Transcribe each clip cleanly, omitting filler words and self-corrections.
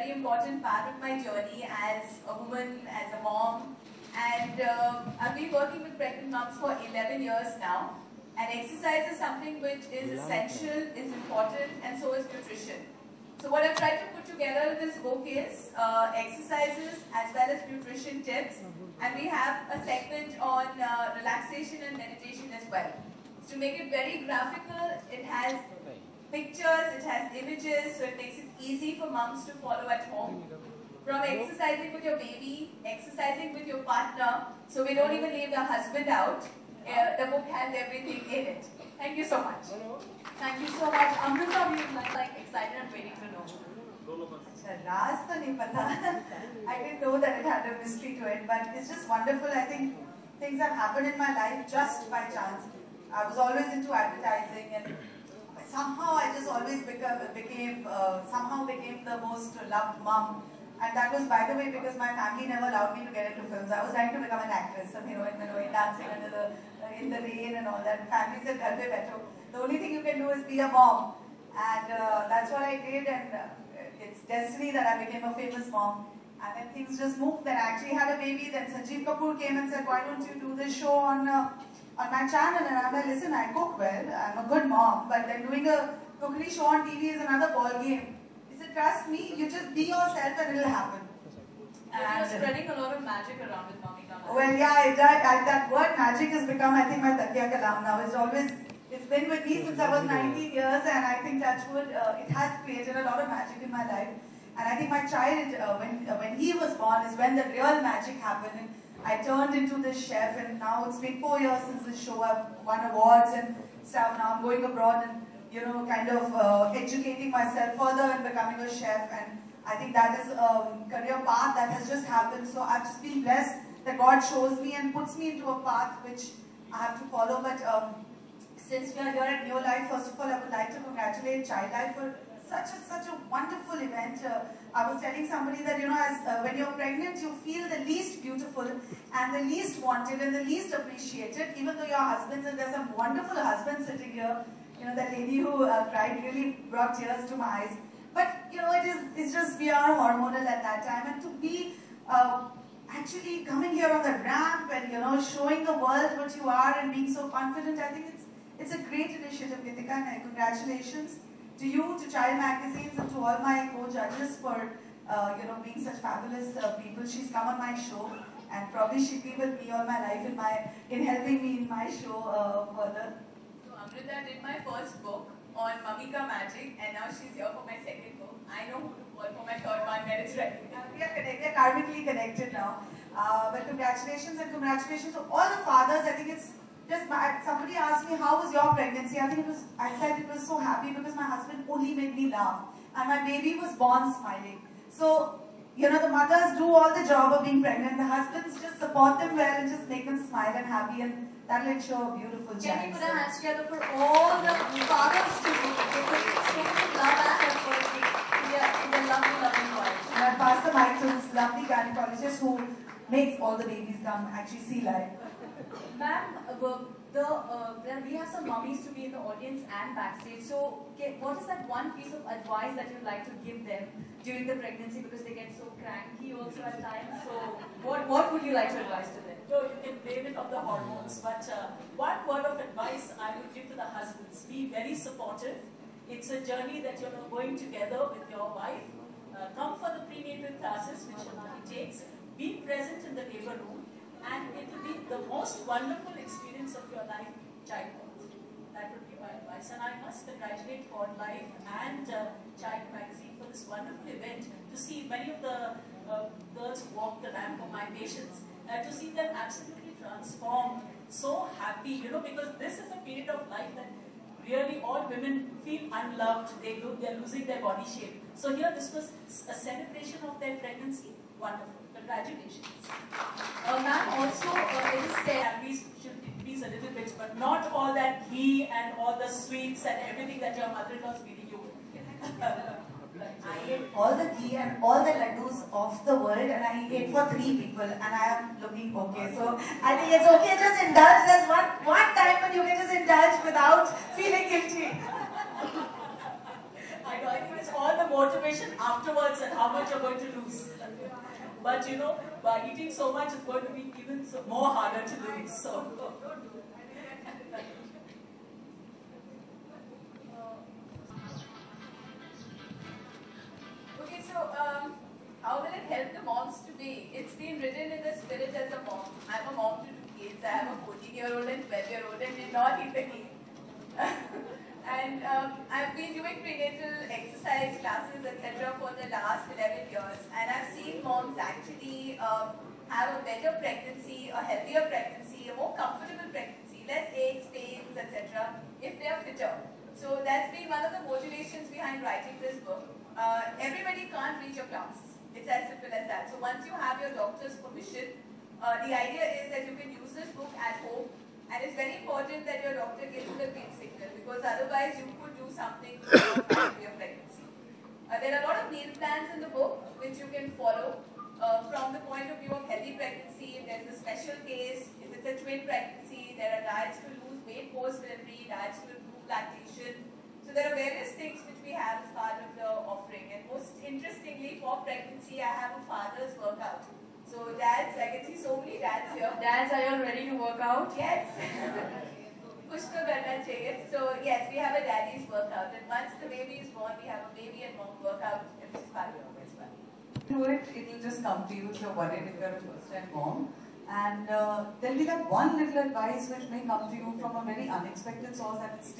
very important part of my journey as a woman, as a mom. And I've been working with pregnant moms for 11 years now. And exercise is something which is essential, is important, and so is nutrition. So what I've tried to put together in this book is exercises as well as nutrition tips. And we have a segment on relaxation and meditation as well. So to make it very graphical, it has pictures, it has images, so it makes it easy for moms to follow at home. From exercising with your baby, exercising with your partner, so we don't even leave the husband out. The book has everything in it. Thank you so much. Thank you so much. Amrita, we're like excited and waiting to know. I didn't know that it had a mystery to it, but it's just wonderful. I think things have happened in my life just by chance. I was always into advertising, and somehow I just always became the most loved mom. And that was, by the way, because my family never allowed me to get into films. I was trying to become an actress, a heroine, dancing in the rain and all that. Family said, "Ghar pe baitho." The only thing you can do is be a mom, and that's what I did. And it's destiny that I became a famous mom. And then things just moved. Then I actually had a baby. Then Sanjeev Kapoor came and said, "Why don't you do this show on my channel?" And I'm like, "Listen, I cook well. I'm a good mom, but then doing a cookery show on TV is another ball game." Trust me, you just be yourself and it'll happen. And you're spreading a lot of magic around with Mamika Magic. Well, yeah, that word magic has become, I think, my Takiya Kalam now. It's been with me since I was 19 years, and I think that's what it has created a lot of magic in my life. And I think my child, when he was born, is when the real magic happened. And I turned into this chef, and now it's been 4 years since this show. I've won awards and stuff. Now I'm going abroad and kind of educating myself further and becoming a chef, and I think that is a career path that has just happened. So I've just been blessed that God shows me and puts me into a path which I have to follow. But since we are here at Neo Life, first of all, I would like to congratulate Child Life for such a wonderful event. I was telling somebody that when you're pregnant, you feel the least beautiful and the least wanted and the least appreciated, even though you're husbands, and there's some wonderful husbands sitting here. That lady who cried really brought tears to my eyes. But, it's just, we are hormonal at that time. And to be actually coming here on the ramp and, showing the world what you are and being so confident, I think it's a great initiative, Nitika, and congratulations to you, to Child Magazines, and to all my co-judges for, being such fabulous people. She's come on my show, and probably she'll be with me all my life in helping me in my show further. Amrita did my first book on Mamika Magic, and now she's here for my second book. I know who to call for my third one when it's ready. We are karmically connected now. But congratulations, and congratulations to all the fathers. I think it's just, somebody asked me, how was your pregnancy? I said it was so happy because my husband only made me laugh. And my baby was born smiling. So, the mothers do all the job of being pregnant. The husbands just support them well and just make them smile and happy. And that will show a beautiful child. Can we put our hands together for all the fathers to do? They put so much love and effort in their lovely, lovely wives. And I pass the mic to this lovely gynecologist who makes all the babies come actually see life. Ma'am, we have some mummies to be in the audience and backstage. So, what is that one piece of advice that you'd like to give them during the pregnancy, because they get so cranky also at times? So, what would you like to advise to them? No, you can blame it on the hormones, but one word of advice I would give to the husbands: be very supportive. It's a journey that you're going together with your wife. Come for the prenatal classes, which Shamali takes. Be present in the labor room, and it will be the most wonderful experience of your life, childbirth. That would be my advice. And I must congratulate Born Life and Child Magazine for this wonderful event. To see many of the girls who walk the ramp, or my patients, to see them absolutely transformed, so happy, because this is a period of life that really all women feel unloved. They're losing their body shape. So here, this was a celebration of their pregnancy. Wonderful. Congratulations. Ma'am, also, it is said, we should increase a little bit, but not all that ghee and all the sweets and everything that your mother-in-law is feeding you. I ate all the ghee and all the laddus of the world, and I ate for 3 people, and I am looking okay. So I think it's okay, just indulge. There's one time when you can just indulge without feeling guilty. I know, I think it's all the motivation afterwards and how much you're going to lose. But you know, by eating so much, it's going to be even more harder to lose. So. Okay, so how will it help the moms today? It's been written in the spirit as a mom. I'm a mom to 2 kids. I have a 14-year-old and 12-year-old and did not eat the cake. And I've been doing prenatal exercise classes, etc. for the last 11 years. And I've seen moms actually have a better pregnancy, a healthier pregnancy, a more comfortable pregnancy, less aches, pains, etc. if they are fitter. So that's been one of the motivations behind writing this book. Everybody can't reach a class. It's as simple as that. So once you have your doctor's permission, the idea is that you can use this book at home. And it's very important that your doctor gives you the green signal, because otherwise you could do something to your pregnancy. There are a lot of meal plans in the book which you can follow from the point of view of healthy pregnancy. If there's a special case, if it's a twin pregnancy, there are diets to lose weight post-delivery, diets to improve lactation. So there are various things which we have as part of the offering. And most interestingly, for pregnancy, I have a father's workout. So dads, I can see so many dads here. Dads, are you all ready to work out? Yes. Kuch to karna chahiye. So yes, we have a daddy's workout. And once the baby is born, we have a baby and mom workout, which is part of it as well. Do it, it will just come to you if you're worried if you're a first-time mom. And then we have one little advice which may come to you from a very unexpected source, and it's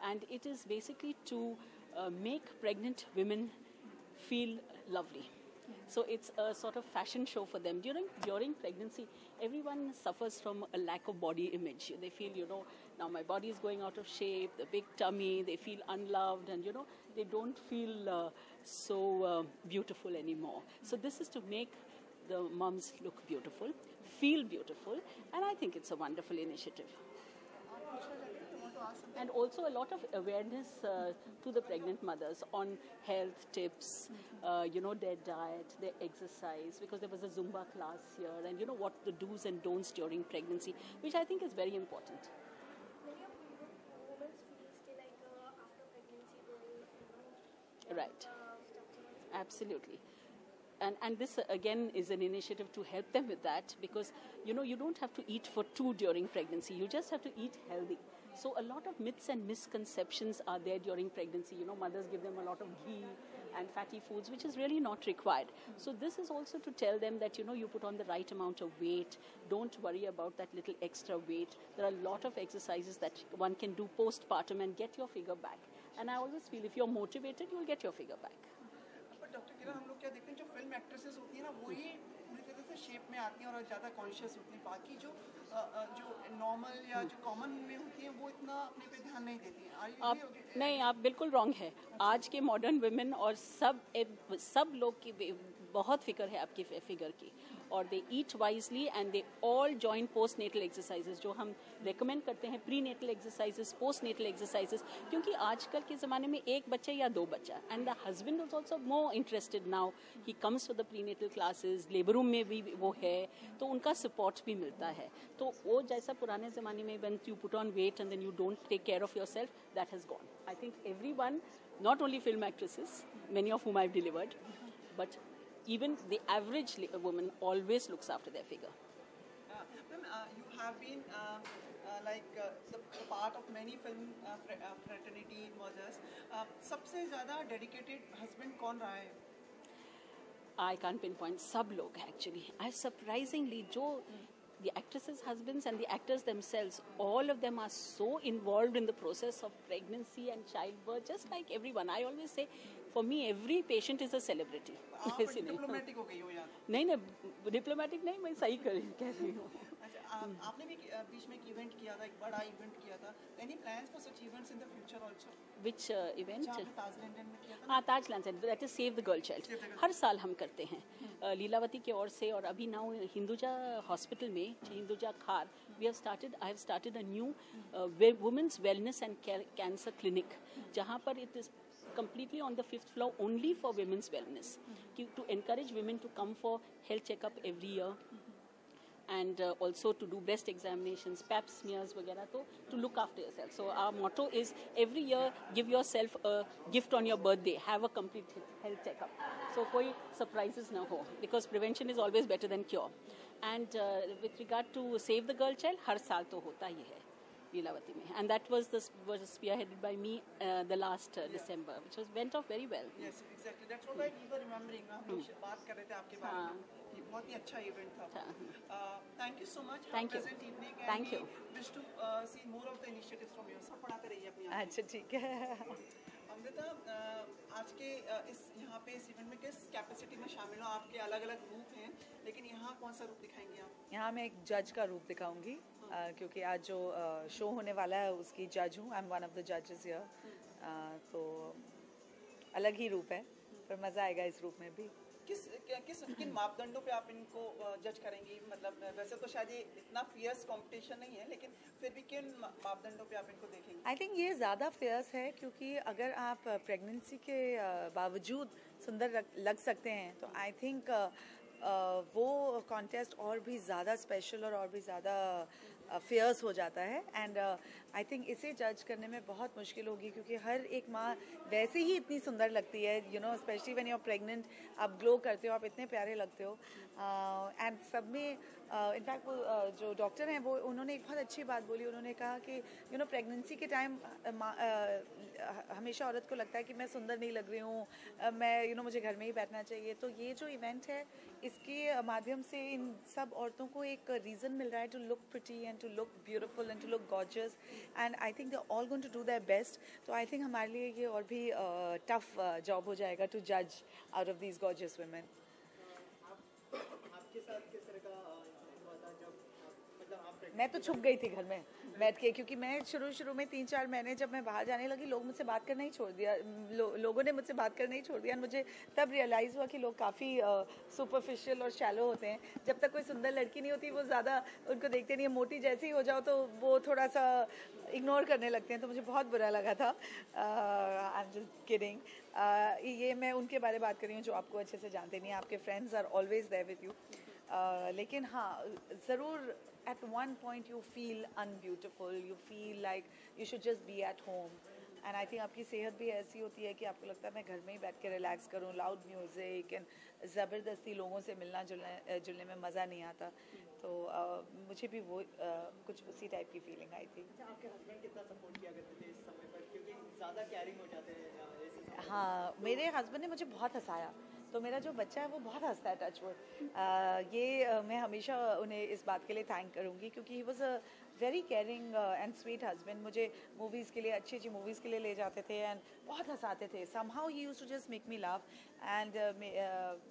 and it is basically to make pregnant women feel lovely. So it's a sort of fashion show for them. During pregnancy, everyone suffers from a lack of body image. They feel, now my body is going out of shape, the big tummy, they feel unloved, and, they don't feel so beautiful anymore. So this is to make the moms look beautiful, feel beautiful, and I think it's a wonderful initiative. And also a lot of awareness to the pregnant mothers on health tips, their diet, their exercise, because there was a Zumba class here, and what the do's and don'ts during pregnancy, which I think is very important. Many of women feel still like after pregnancy they will, Right. Absolutely. And this again is an initiative to help them with that, because you don't have to eat for two during pregnancy, you just have to eat healthy. So a lot of myths and misconceptions are there during pregnancy. Mothers give them a lot of ghee and fatty foods, which is really not required. So this is also to tell them that you put on the right amount of weight, don't worry about that little extra weight. There are a lot of exercises that one can do postpartum and get your figure back. And I always feel if you're motivated, you'll get your figure back. Doctor Kiran, हम लोग क्या देखते हैं, जो film actresses होती है ना, वो ही पूरी तरह से शेप में आती हैं और ज़्यादा कॉन्शियस होती हैं. बाकी जो नॉर्मल या जो कॉमन में होती हैं वो इतना अपने पे ध्यान नहीं देती हैं. नहीं, आप बिल्कुल रॉन्ग है. आज के मॉडर्न वुमेन और सब लोग की बहुत फिक्र है आपकी फिगर की, और they eat wisely and they all join postnatal exercises, जो हम रेकमेंड करते हैं, prenatal exercises, postnatal exercises, क्योंकि आजकल के ज़माने में एक बच्चा या दो बच्चा, and the husband is also more interested now, he comes to the prenatal classes, labour room में भी वो है, तो उनका सपोर्ट भी मिलता है. तो वो जैसा पुराने ज़माने में when you put on weight and then you don't take care of yourself, that has gone. I think everyone, not only film actresses, many of whom I've delivered, but even the average woman always looks after their figure. Ma'am, you have been the part of many film fraternity mothers. सबसे ज़्यादा dedicated husband कौन रहा है? I can't pinpoint. सब लोग actually. I surprisingly the actresses' husbands and the actors themselves, all of them are so involved in the process of pregnancy and childbirth, just like everyone. I always say, for me, every patient is a celebrity. आप diplomatic हो गई हो यार. नहीं, diplomatic नहीं, मैं सही कह रही हूँ. आपने भी बीच में एक इवेंट किया था, एक बड़ा इवेंट किया था. Any plans for such events in the future also? Which event? जहाँ पे ताज लैंडन में किया था. हाँ, Taj Lands End, that is save the girl child. हर साल हम करते हैं लीलावती की ओर से, और अभी नाउ हिंदुजा हॉस्पिटल में, Hinduja Khar, I have started a new women's wellness and cancer clinic, जहाँ पर it is completely on the 5th floor only for women's wellness, to encourage women to come for health checkup every year, and also to do breast examinations, pap smears वगैरह, to look after yourself. So our motto is every year give yourself a gift on your birthday, have a complete health checkup. So कोई surprises ना हो, because prevention is always better than cure. And with regard to save the girl child, हर साल तो होता ही है लीलावती में, and that was spearheaded by me the last December, which went off very well. Yes, exactly. That's what we were remembering. हम लोग बात कर रहे थे आपके बारे में. ये बहुत ही अच्छा इवेंट था. Thank you so much. Thank you. Present evening. Thank you. Wish to see more of the initiatives from you. सब पढ़ाते रहिए अपनी. अच्छा, ठीक है. अमृता, आज के यहाँ पे इस इवेंट में किस कैपेसिटी में शामिल हो? आपके अलग अलग रूप हैं, लेकिन यहाँ कौन सा रूप दिखाएंगे आप? यहाँ मैं एक जज का रूप दिखाऊंगी, क्योंकि आज जो शो होने वाला है उसकी जज हूँ. I am one of the जजेस हियर, तो अलग ही रूप है, पर मज़ा आएगा इस रूप में भी. किन मापदंडों पे आप इनको जज करेंगी? मतलब वैसे तो शायद ये इतना फियर्स कंपटीशन नहीं है, लेकिन फिर भी किन मापदंडों पे आप इनको देखेंगी? आई थिंक ये ज़्यादा फियर्स है, क्योंकि अगर आप प्रेगनेंसी के बावजूद सुंदर लग सकते हैं, तो आई थिंक वो कॉन्टेस्ट और भी ज़्यादा स्पेशल और भी ज़्यादा फियर्स हो जाता है. एंड आई थिंक इसे जज करने में बहुत मुश्किल होगी, क्योंकि हर एक माँ वैसे ही इतनी सुंदर लगती है, specially when you are pregnant, आप ग्लो करते हो, आप इतने प्यारे लगते हो. एंड सब में इनफैक्ट वो जो डॉक्टर हैं, वो उन्होंने एक बहुत अच्छी बात बोली. उन्होंने कहा कि प्रेगनेंसी के टाइम हमेशा औरत को लगता है कि मैं सुंदर नहीं लग रही हूँ, मैं मुझे घर में ही बैठना चाहिए. तो ये जो इवेंट है, इसके माध्यम से इन सब औरतों को एक रीज़न मिल रहा है to look pretty and to look beautiful and to look gorgeous, and I think they all going to do their best. तो आई थिंक हमारे लिए ये और भी टफ जॉब हो जाएगा टू जज out of these gorgeous women. आपके साथ किस तरह का हुआ था जब मतलब आप मैं तो छुप गई थी घर में बैठ के, क्योंकि मैं शुरू में 3-4 महीने जब मैं बाहर जाने लगी, लोग मुझसे बात करना ही छोड़ दिया, लोगों ने मुझसे बात करना ही छोड़ दिया। मुझे तब रियलाइज़ हुआ कि लोग काफ़ी सुपरफिशियल और शैलो होते हैं। जब तक कोई सुंदर लड़की नहीं होती वो ज़्यादा उनको देखते नहीं है, मोटी जैसे ही हो जाओ तो वो थोड़ा सा इग्नोर करने लगते हैं, तो मुझे बहुत बुरा लगा था। I am just kidding. ये मैं उनके बारे में बात कर रही हूँ जो आपको अच्छे से जानते नहीं हैं, आपके friends are always there with you. लेकिन हाँ, ज़रूर at one point you feel unbeautiful, you feel like you should just be at home, and I think आपकी सेहत भी ऐसी होती है कि आपको लगता है मैं घर में ही बैठ के रिलैक्स करूँ, लाउड म्यूज़िक एंड ज़बरदस्ती लोगों से मिलना जुलने में मज़ा नहीं आता। तो मुझे भी वो कुछ उसी टाइप की फीलिंग आई थी। आपके हस्बैंड कितना सपोर्ट किया करते थे इस समय पर, क्योंकि ज़्यादा कैरिंग हो जाते हैं? हाँ, मेरे हस्बैंड ने मुझे बहुत हंसाया, तो मेरा जो बच्चा है वो बहुत हंसता है, टचवुड। ये मैं हमेशा उन्हें इस बात के लिए थैंक करूँगी, क्योंकि he was a very caring and sweet husband. मुझे मूवीज़ के लिए, अच्छी मूवीज़ के लिए ले जाते थे एंड बहुत हंसाते थे। समहाउ ही used to just make me laugh. And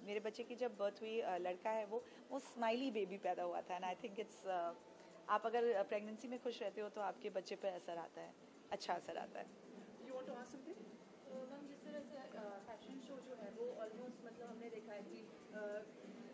मेरे बच्चे की जब बर्थ हुई, लड़का है वो स्माइली बेबी पैदा हुआ था। एंड आई थिंक इट्स, आप अगर प्रेगनेंसी में खुश रहते हो तो आपके बच्चे पर असर आता है, अच्छा असर आता है। You want to ask something? Ma'am, जिस तरह से फैशन शो जो है वो ऑलमोस्ट मतलब हमने देखा है कि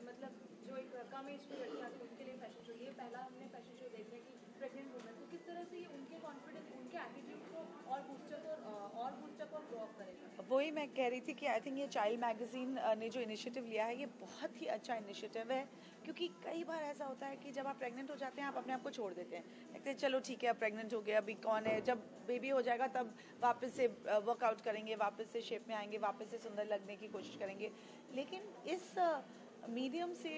मतलब जो एक कम एज की लड़कियाँ थी उनके लिए फैशन शो, ये पहला हमने फैशन शो देखा है कि प्रेग्नेंट वुमेन, तो किस तरह से ये उनके कॉन्फिडेंस, उनके एटीट्यूड को और बूस्टअप और ग्रो अप करेगा। वही मैं कह रही थी कि आई थिंक ये चाइल्ड मैगजीन ने जो इनिशिएटिव लिया है ये बहुत ही अच्छा इनिशिएटिव है, क्योंकि कई बार ऐसा होता है कि जब आप प्रेग्नेंट हो जाते हैं आप अपने आप को छोड़ देते हैं, कहते हैं चलो ठीक है अब प्रेग्नेंट हो गया, अभी कौन है, जब बेबी हो जाएगा तब वापस से वर्कआउट करेंगे, वापस से शेप में आएंगे, वापस से सुंदर लगने की कोशिश करेंगे। लेकिन इस मीडियम से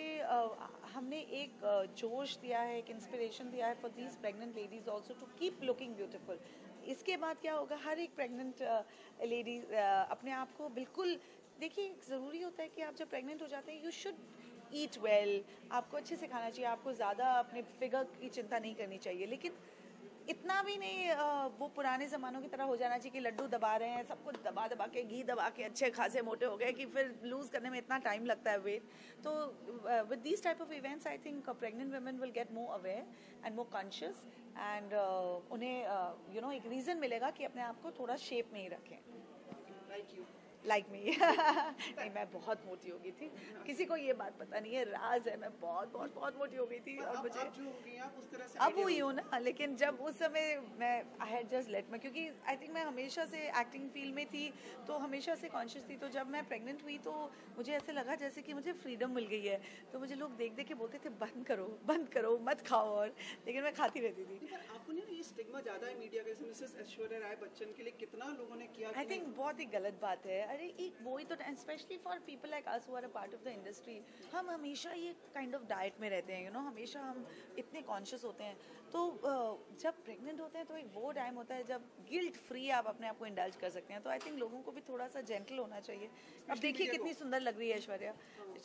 हमने एक जोश दिया है, एक इंस्पिरेशन दिया है for these pregnant ladies also to keep looking beautiful. इसके बाद क्या होगा, हर एक प्रेग्नेंट लेडी अपने आप को बिल्कुल, देखिए ज़रूरी होता है कि आप जब प्रेग्नेंट हो जाते हैं यू शुड ईट वेल, आपको अच्छे से खाना चाहिए, आपको ज़्यादा अपने फिगर की चिंता नहीं करनी चाहिए, लेकिन इतना भी नहीं वो पुराने ज़मानों की तरह हो जाना चाहिए कि लड्डू दबा रहे हैं, सब कुछ दबा दबा के, घी दबा के अच्छे खासे मोटे हो गए कि फिर लूज़ करने में इतना टाइम लगता है वेट। तो with this type of events I think pregnant women will get more aware and more conscious, and उन्हें एक रीज़न मिलेगा कि अपने आप को थोड़ा शेप में ही रखें। लाइक मी नहीं, मैं बहुत मोटी हो गई थी, किसी को ये बात पता नहीं है, राज है, मैं बहुत बहुत बहुत मोटी हो गई थी। और मुझे आप जो हो गई आप उस तरह से अब हुई हूँ ना, लेकिन जब उस समय मैं आई हैड जस्ट लेट मैं, क्योंकि आई थिंक मैं हमेशा से एक्टिंग फील्ड में थी तो हमेशा से कॉन्शियस थी। तो जब मैं प्रेग्नेंट हुई तो मुझे ऐसे लगा जैसे कि मुझे फ्रीडम मिल गई है, तो मुझे लोग देख देख के बोलते थे बंद करो मत खाओ, और लेकिन मैं खाती रहती थी। पर आपको नहीं ये स्टिग्मा ज़्यादा है मीडिया के, मिसेस ऐश्वर्या राय बच्चन के लिए कितना लोगों ने किया? आई थिंक बहुत ही गलत बात है। अरे एक वही तो, specially for people like us who are a part of the industry, हम हमेशा ये काइंड ऑफ डाइट में रहते हैं, हमेशा हम इतने कॉन्शियस होते हैं। तो जब प्रेग्नेंट होते हैं तो एक वो टाइम होता है जब गिल्ट फ्री आप अपने आप को इंडल्ज कर सकते हैं। तो आई थिंक लोगों को भी थोड़ा सा जेंटल होना चाहिए। अब देखिए कितनी सुंदर लग रही है ऐश्वर्या,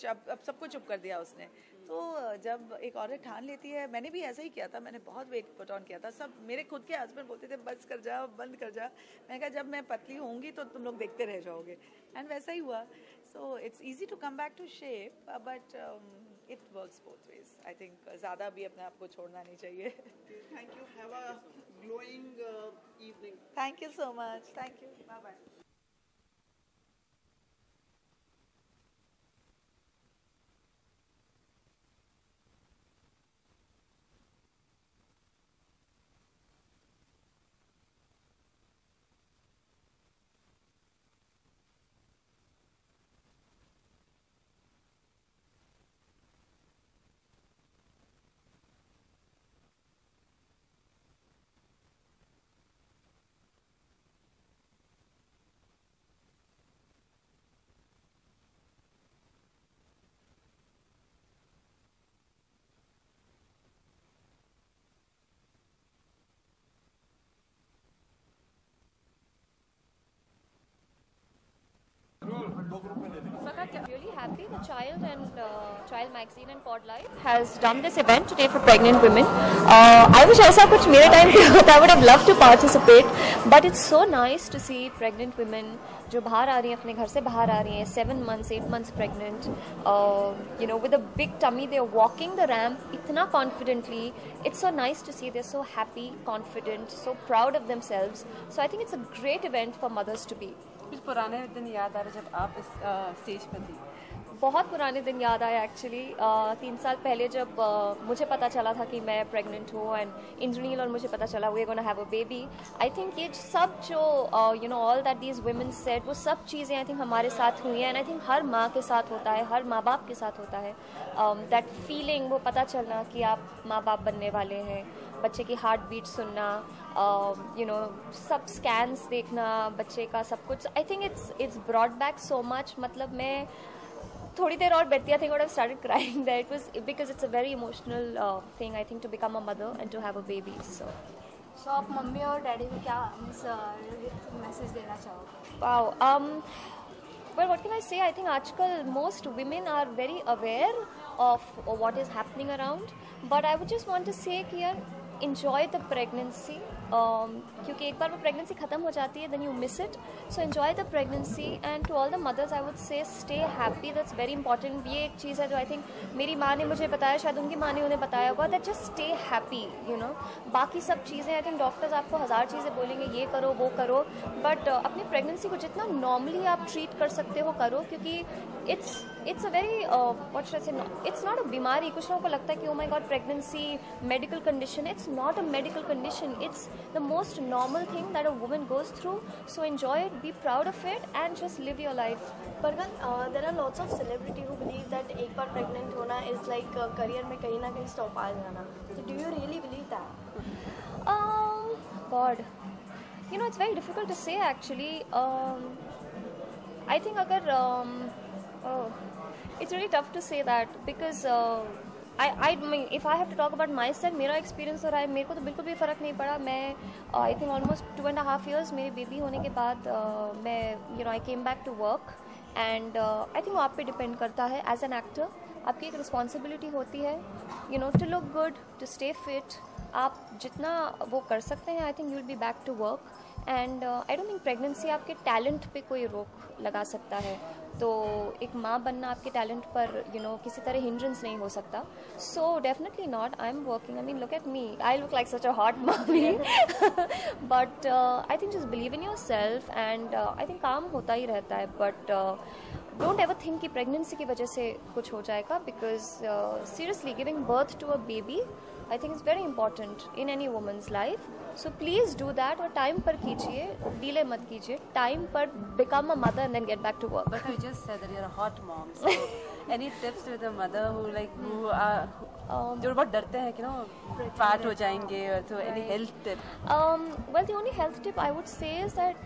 अब सबको चुप कर दिया उसने। तो जब एक औरत ठान लेती है, मैंने भी ऐसा ही किया था, मैंने बहुत वेट पुट ऑन किया था। सब मेरे खुद के हस्बैंड बोलते थे बस कर जा, बंद कर जा। मैंने कहा जब मैं पतली होंगी तो तुम लोग देखते रह जाओगे, एंड वैसा ही हुआ। So it's easy to come back to shape, but it works both ways. I think ज़्यादा भी अपने आप को छोड़ना नहीं चाहिए। Thank you, have a glowing evening. Thank you so much, thank you, bye bye. Really happy the Child and Child Magazine and Pod Life has done this event today for pregnant women. I wish ऐसा कुछ मेरे time पे होता. I would have loved to participate, but it's so nice to see pregnant women जो बाहर आ रही हैं, अपने घर से बाहर आ रही हैं, 7 months, 8 months pregnant, you know, with a big tummy, they're walking the ramp इतना confidently. It's so nice to see they're so happy, confident, so proud of themselves. So I think it's a great event for mothers to be. कुछ पुराने दिन याद आ रहे जब आप इस stage पर थी? बहुत पुराने दिन याद आए एक्चुअली. 3 साल पहले जब मुझे पता चला था कि मैं प्रेग्नेंट हूँ एंड इंद्रनील और मुझे पता चला we are gonna have a baby. I think ये सब जो you know all that these women said, वो सब चीज़ें आई थिंक हमारे साथ हुई हैं. एंड आई थिंक हर माँ के साथ होता है, हर माँ बाप के साथ होता है. दैट फीलिंग, वो पता चलना कि आप माँ बाप बनने वाले हैं, बच्चे की हार्ट बीट सुनना, यू नो सब स्कैन्स देखना बच्चे का, सब कुछ. I think it's brought back so much. मतलब मैं थोड़ी देर और बैठती, I think I started crying that. It was because it's a very emotional thing I think to become a mother and to have a baby. So आप mummy और daddy को क्या मैसेज देना चाहोगे? Wow, well, what can I say? I think आजकल most women are very aware of what is happening around, but I would just want to say कि यार enjoy the pregnancy, क्योंकि एक बार वो pregnancy ख़त्म हो जाती है, then you miss it. So enjoy the pregnancy, and to all the mothers I would say stay happy. That's very important. ये एक चीज़ है जो I think मेरी माँ ने मुझे बताया, शायद उनकी माँ ने उन्हें बताया होगा, that just stay happy, you know. बाकी सब चीज़ें I think डॉक्टर्स आपको 1000 चीज़ें बोलेंगे, ये करो वो करो, बट अपनी प्रेगनेंसी को जितना नॉर्मली आप ट्रीट कर सकते हो करो, क्योंकि it's a very what should I say, it's not a बीमारी. कुछ लोगों को लगता है कि oh my god pregnancy medical condition. It's not a medical condition. It's the most normal thing that a woman goes through. So enjoy it, be proud of it, and just live your life. Parvan, there are lots of celebrity who believe that एक बार pregnant होना is like career में कहीं ना कहीं stop आ जाना. So do you really believe that? God, you know it's very difficult to say actually. I think अगर it's really tough to say that because I mean if I have to talk about myself, मेरा experience हो रहा है, मेरे को तो बिल्कुल भी फ़र्क नहीं पड़ा. मैं I think almost 2.5 years मेरी बेबी होने के बाद मैं you know I came back to work and I think वो आप पे डिपेंड करता है. As an actor आपकी एक रिस्पॉन्सिबिलिटी होती है you know to look good, to stay fit. आप जितना वो कर सकते हैं I think you'll be back to work. And I don't think pregnancy आपके टैलेंट पे कोई रोक लगा सकता है. तो एक माँ बनना आपके टैलेंट पर यू नो किसी तरह हिंड्रेंस नहीं हो सकता. So definitely not. I am working. I mean look at me, I look like such a hot mummy, but I think just believe in yourself and I think काम होता ही रहता है. बट डोंट एवर थिंक कि pregnancy की वजह से कुछ हो जाएगा, because seriously giving birth to a baby I think it's very important in any woman's life. So please do that. और टाइम पर कीजिए, डिले मत कीजिए. टाइम पर become a mother and then get back to work. But you just said that you're a hot mom. So any tips with a mother who are जो बहुत डरते हैं कि ना फैट हो जाएंगे, और so any health tip? Well, the only health tip I would say is that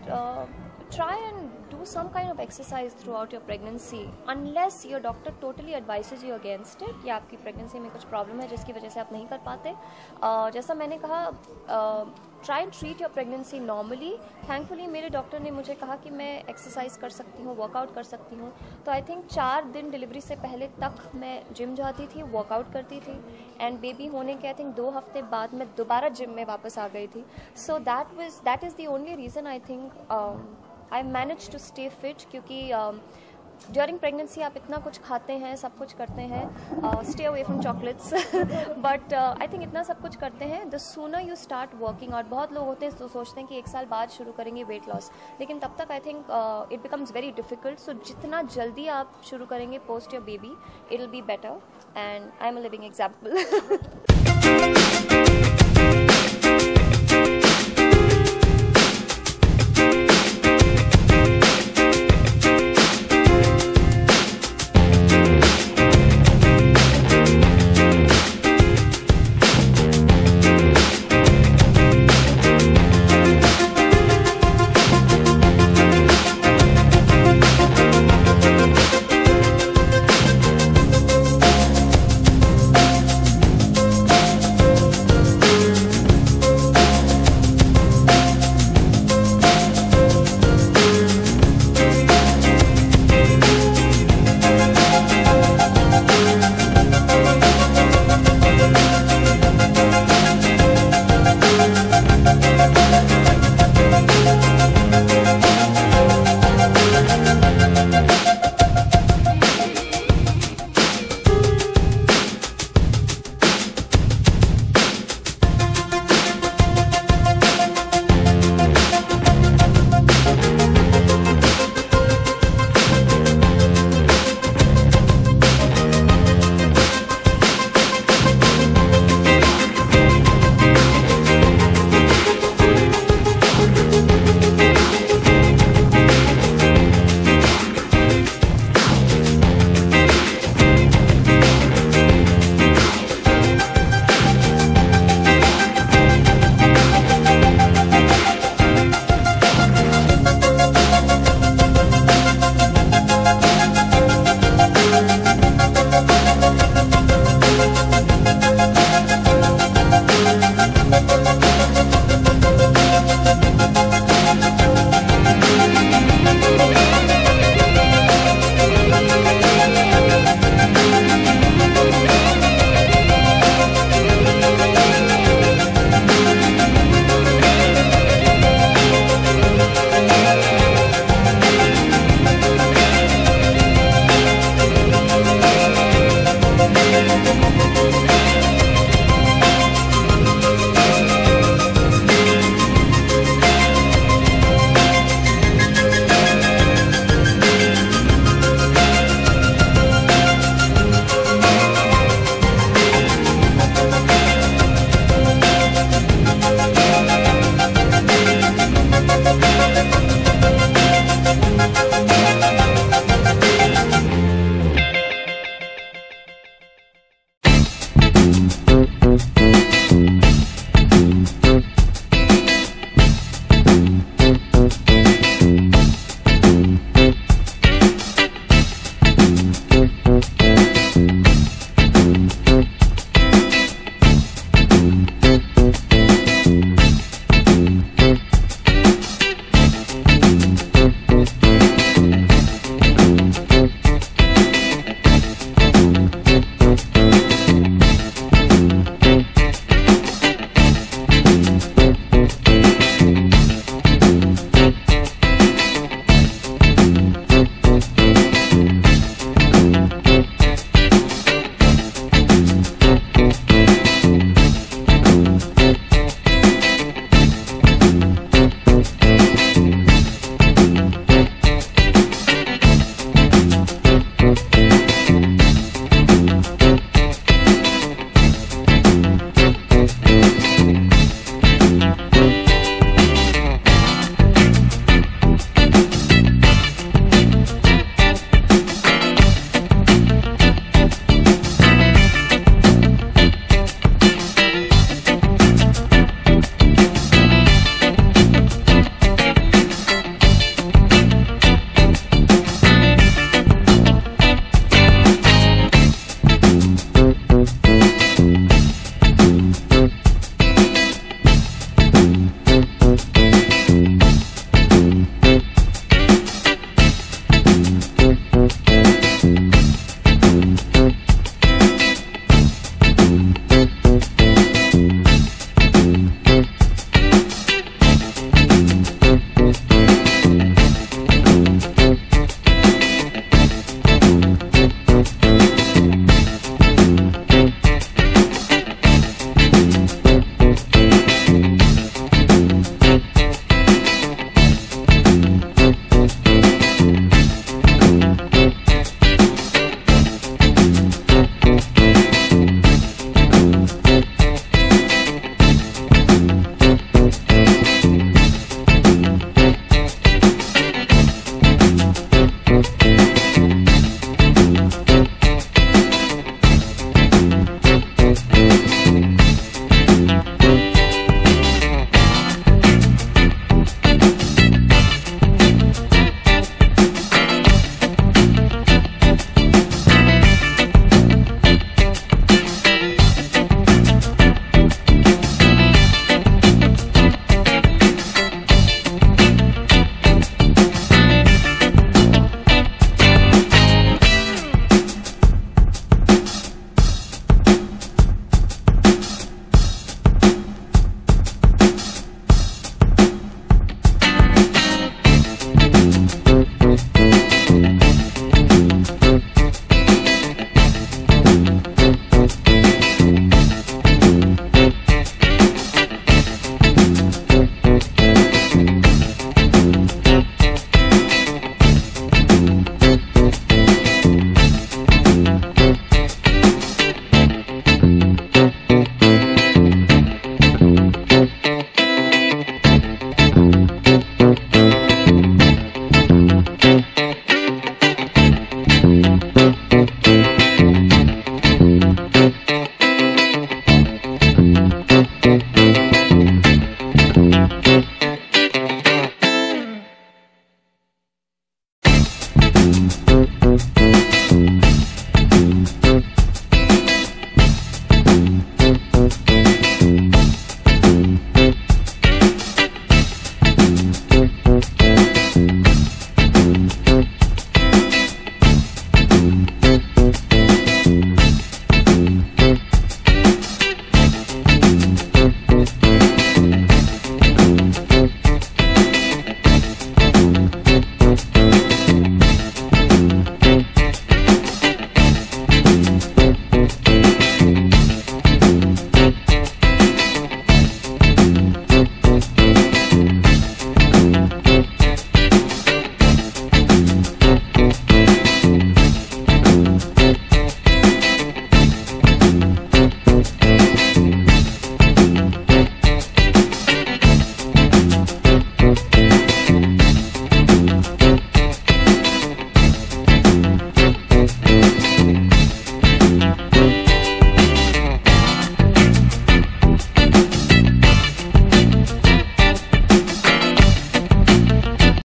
try and do some kind of exercise throughout your pregnancy, unless your doctor totally advises you against it या आपकी pregnancy में कुछ problem है जिसकी वजह से आप नहीं कर पाते. जैसा मैंने कहा, try and treat your pregnancy normally. Thankfully मेरे डॉक्टर ने मुझे कहा कि मैं एक्सरसाइज कर सकती हूँ, वर्कआउट कर सकती हूँ. तो आई थिंक 4 दिन डिलीवरी से पहले तक मैं जिम जाती थी, वर्कआउट करती थी, एंड बेबी होने के आई थिंक 2 हफ्ते बाद मैं दोबारा जिम में वापस आ गई थी. So that is the only reason I think I managed to stay fit, क्योंकि ड्यूरिंग प्रेगनेंसी आप इतना कुछ खाते हैं, सब कुछ करते हैं, stay away from chocolates, but I think इतना सब कुछ करते हैं. The sooner you start working out. बहुत लोग होते हैं तो सोचते हैं कि 1 साल बाद शुरू करेंगे वेट लॉस, लेकिन तब तक I think it becomes very difficult. So जितना जल्दी आप शुरू करेंगे post your baby, it will be better, and I am a living example.